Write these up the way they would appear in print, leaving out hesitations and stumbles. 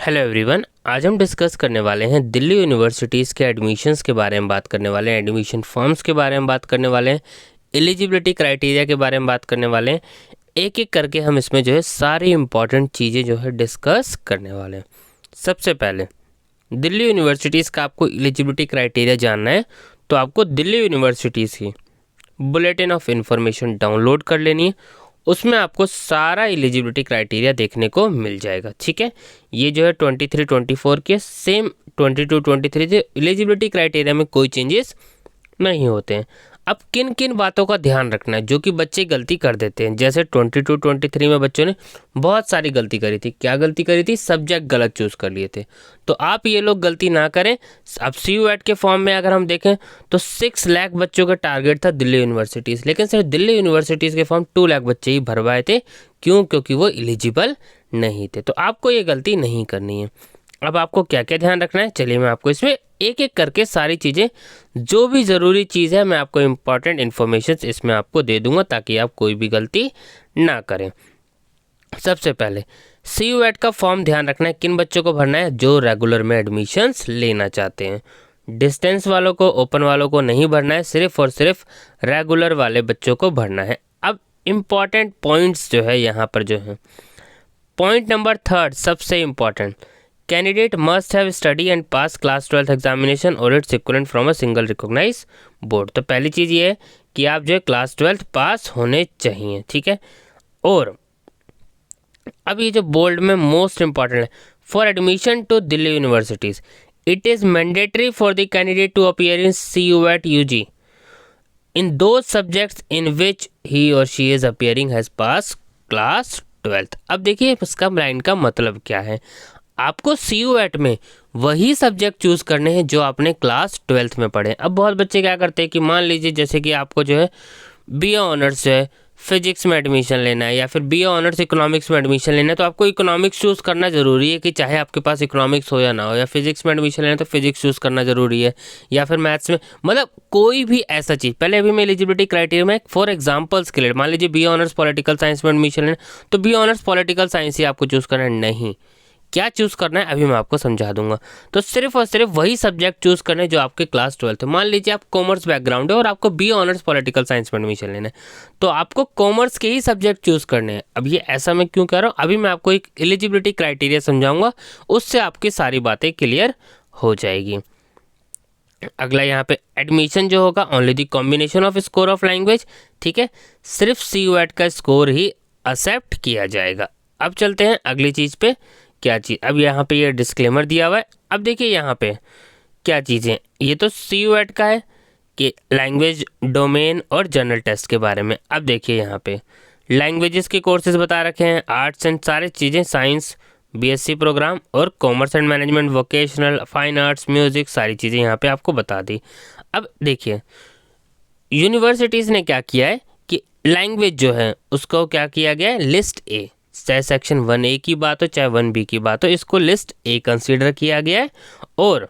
Hello everyone, आज हम discuss करने वाले हैं दिल्ली यूनिवर्सिटीज़ के एडमिशन्स के बारे में बात करने वाले हैं, एडमिशन फॉर्म्स के बारे में बात करने वाले हैं, एलिजिबिलिटी क्राइटेरिया के बारे में बात करने वाले हैं। एक एक करके हम इसमें जो है सारी इंपॉर्टेंट चीज़ें जो है डिस्कस करने वाले हैं। सबसे पहले दिल्ली यूनिवर्सिटीज़ का आपको एलिजिबिलिटी क्राइटेरिया जानना है तो आपको दिल्ली यूनिवर्सिटीज़ की बुलेटिन ऑफ इंफॉर्मेशन डाउनलोड कर लेनी है। उसमें आपको सारा एलिजिबिलिटी क्राइटेरिया देखने को मिल जाएगा। ठीक है, ये जो है 23-24 के सेम 22-23 से एलिजिबिलिटी क्राइटेरिया में कोई चेंजेस नहीं होते हैं। अब किन किन बातों का ध्यान रखना है जो कि बच्चे गलती कर देते हैं। जैसे 22-23 में बच्चों ने बहुत सारी गलती करी थी। क्या गलती करी थी? सब्जेक्ट गलत चूज़ कर लिए थे। तो आप ये लोग गलती ना करें। अब CUET के फॉर्म में अगर हम देखें तो 6 लाख बच्चों का टारगेट था दिल्ली यूनिवर्सिटीज़, लेकिन सिर्फ दिल्ली यूनिवर्सिटीज़ के फॉर्म 2 लाख बच्चे ही भरवाए थे। क्यों? क्योंकि वो एलिजिबल नहीं थे। तो आपको ये गलती नहीं करनी है। अब आपको क्या क्या ध्यान रखना है, चलिए मैं आपको इसमें एक एक करके सारी चीज़ें, जो भी ज़रूरी चीज़ है मैं आपको इम्पॉर्टेंट इन्फॉर्मेशन इसमें आपको दे दूंगा ताकि आप कोई भी गलती ना करें। सबसे पहले CUET का फॉर्म ध्यान रखना है किन बच्चों को भरना है, जो रेगुलर में एडमिशन्स लेना चाहते हैं। डिस्टेंस वालों को, ओपन वालों को नहीं भरना है, सिर्फ और सिर्फ रेगुलर वाले बच्चों को भरना है। अब इम्पॉर्टेंट पॉइंट्स जो है यहाँ पर जो है, पॉइंट नंबर 3 सबसे important, candidate must have study and pass class 12th examination और its equivalent from a single recognise board. तो पहली चीज़ ये है कि आप जो है क्लास 12th पास होने चाहिए। ठीक है, और अब ये जो बोल्ड में मोस्ट इंपॉर्टेंट है, for admission to Delhi universities it is mandatory for the candidate to appear in CUET UG in those subjects in which he और she is appearing has pass class 12th। अब देखिए इसका line का मतलब क्या है। आपको CUET में वही सब्जेक्ट चूज़ करने हैं जो आपने क्लास 12th में पढ़े। अब बहुत बच्चे क्या करते हैं कि मान लीजिए जैसे कि आपको जो है BA ऑनर्स जो है फिजिक्स में एडमिशन लेना है या फिर BA ऑनर्स इकोनॉमिक्स में एडमिशन लेना है, तो आपको इकोनॉमिक्स चूज़ करना ज़रूरी है कि चाहे आपके पास इकोनॉमिक्स हो या ना हो। या फिजिक्स में एडमिशन लेना है तो फिजिक्स चूज़ करना ज़रूरी है, या फिर मैथ्स में, मतलब कोई भी ऐसा चीज़। पहले अभी मैं एलिजिबिलिटी क्राइटेरिया में फॉर एग्जाम्पल्स के लिए, मान लीजिए BA ऑनर्स पॉलिटिकल साइंस में एडमिशन लेना तो BA ऑनर्स पॉलिटिकल साइंस ही आपको चूज़ करना है। नहीं, क्या चूज़ करना है अभी मैं आपको समझा दूंगा। तो सिर्फ और सिर्फ वही सब्जेक्ट चूज़ करना है जो आपके क्लास 12th है। मान लीजिए आप कॉमर्स बैकग्राउंड है और आपको BA ऑनर्स पॉलिटिकल साइंस में एडमिशन लेना है, तो आपको कॉमर्स के ही सब्जेक्ट चूज़ करने हैं। अब ये ऐसा मैं क्यों कह रहा हूँ, अभी मैं आपको एक एलिजिबिलिटी क्राइटेरिया समझाऊंगा, उससे आपकी सारी बातें क्लियर हो जाएगी। अगला यहाँ पे एडमिशन जो होगा only the combination off score of language. ठीक है, सिर्फ CUET का स्कोर ही एक्सेप्ट किया जाएगा। अब चलते हैं अगली चीज़ पे। क्या चीज़, अब यहाँ पे ये डिस्क्लेमर दिया हुआ है। अब देखिए यहाँ पे क्या चीज़ें, ये तो CUET का है कि लैंग्वेज, डोमेन और जनरल टेस्ट के बारे में। अब देखिए यहाँ पे लैंग्वेजेस के कोर्सेज बता रखे हैं, आर्ट्स एंड सारी चीज़ें, साइंस BSc प्रोग्राम और commerce and management, vocational, fine arts, music, सारी चीज़ें यहाँ पे आपको बता दी। अब देखिए यूनिवर्सिटीज़ ने क्या किया है कि लैंग्वेज जो है उसको क्या किया गया है, लिस्ट A, चाहे सेक्शन 1A की बात हो चाहे 1B की बात हो, इसको लिस्ट A कंसीडर किया गया है और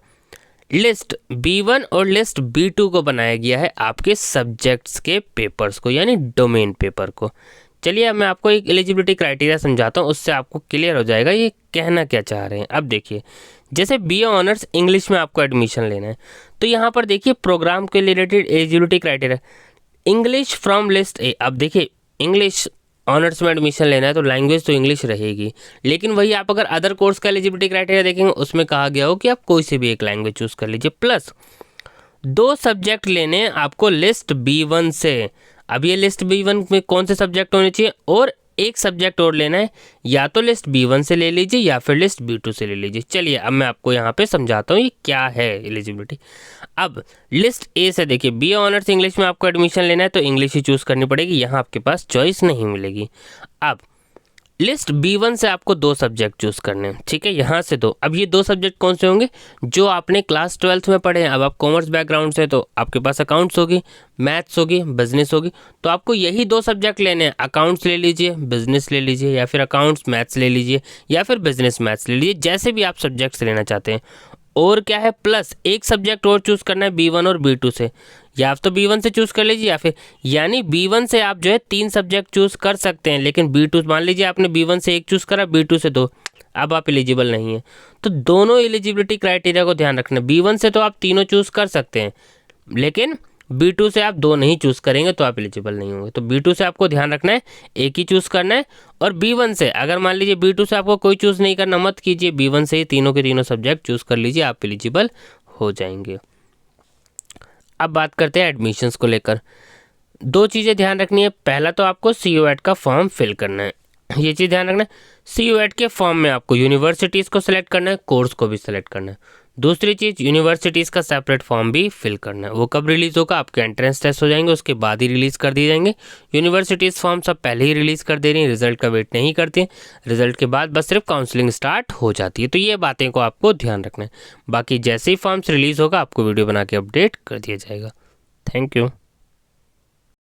लिस्ट B1 और लिस्ट B2 को बनाया गया है आपके सब्जेक्ट्स के पेपर्स को, यानी डोमेन पेपर को। चलिए अब मैं आपको एक एलिजिबिलिटी क्राइटेरिया समझाता हूँ, उससे आपको क्लियर हो जाएगा ये कहना क्या चाह रहे हैं। अब देखिए जैसे BA ऑनर्स इंग्लिश में आपको एडमिशन लेना है, तो यहाँ पर देखिए प्रोग्राम के related eligibility criteria, English from list A। अब देखिए इंग्लिश ऑनर्स में एडमिशन लेना है तो लैंग्वेज तो इंग्लिश रहेगी, लेकिन वही आप अगर अदर कोर्स का एलिजिबिलिटी क्राइटेरिया देखेंगे उसमें कहा गया हो कि आप कोई से भी एक लैंग्वेज चूज़ कर लीजिए, प्लस 2 सब्जेक्ट लेने हैं आपको लिस्ट B1 से। अब ये लिस्ट B1 में कौन से सब्जेक्ट होने चाहिए, और एक सब्जेक्ट और लेना है, या तो लिस्ट B1 से ले लीजिए या फिर लिस्ट B2 से ले लीजिए। चलिए अब मैं आपको यहाँ पे समझाता हूँ ये क्या है एलिजिबिलिटी। अब लिस्ट A से देखिए BA ऑनर्स इंग्लिश में आपको एडमिशन लेना है तो इंग्लिश ही चूज़ करनी पड़ेगी, यहाँ आपके पास चॉइस नहीं मिलेगी। अब लिस्ट B1 से आपको 2 सब्जेक्ट चूज़ करने हैं। ठीक है, यहाँ से 2। अब ये 2 सब्जेक्ट कौन से होंगे, जो आपने क्लास 12th में पढ़े हैं। अब आप कॉमर्स बैकग्राउंड से तो आपके पास अकाउंट्स होगी, मैथ्स होगी, बिजनेस होगी, तो आपको यही 2 सब्जेक्ट लेने हैं। अकाउंट्स ले लीजिए, बिजनेस ले लीजिए, या फिर अकाउंट्स मैथ्स ले लीजिए, या फिर बिजनेस मैथ्स ले लीजिए, जैसे भी आप सब्जेक्ट्स लेना चाहते हैं। और क्या है प्लस एक सब्जेक्ट और चूज़ करना है B1 और B2 से, या आप तो B1 से चूज़ कर लीजिए या फिर यानी B1 से आप जो है 3 सब्जेक्ट चूज़ कर सकते हैं, लेकिन B2 मान लीजिए आपने B1 से 1 चूज़ करा, B2 से 2, अब आप एलिजिबल नहीं है। तो दोनों एलिजिबिलिटी क्राइटेरिया को ध्यान रखना। B1 से तो आप तीनों चूज़ कर सकते हैं, लेकिन B2 से आप 2 नहीं चूज़ करेंगे तो आप एलिजिबल नहीं होंगे। तो B2 से आपको ध्यान रखना है, एक ही चूज़ करना है। और B1 से अगर मान लीजिए B2 से आपको कोई चूज़ नहीं करना, मत कीजिए, B1 से ही तीनों के तीनों सब्जेक्ट चूज़ कर लीजिए, आप एलिजिबल हो जाएंगे। अब बात करते हैं एडमिशन्स को लेकर। 2 चीज़ें ध्यान रखनी है। पहला तो आपको COET का फॉर्म फिल करना है, ये चीज़ ध्यान रखना है। COET के फॉर्म में आपको यूनिवर्सिटीज़ को सिलेक्ट करना है, कोर्स को भी सिलेक्ट करना है। दूसरी चीज़, यूनिवर्सिटीज़ का सेपरेट फॉर्म भी फिल करना है। वो कब रिलीज़ होगा, आपके एंट्रेंस टेस्ट हो जाएंगे उसके बाद ही रिलीज़ कर दिए जाएंगे। यूनिवर्सिटीज़ फॉर्म सब पहले ही रिलीज़ कर दे रही हैं, रिजल्ट का वेट नहीं करती हैं। रिजल्ट के बाद बस सिर्फ काउंसलिंग स्टार्ट हो जाती है। तो ये बातें को आपको ध्यान रखना है। बाकी जैसे ही फॉर्म्स रिलीज़ होगा आपको वीडियो बना के अपडेट कर दिया जाएगा। Thank you.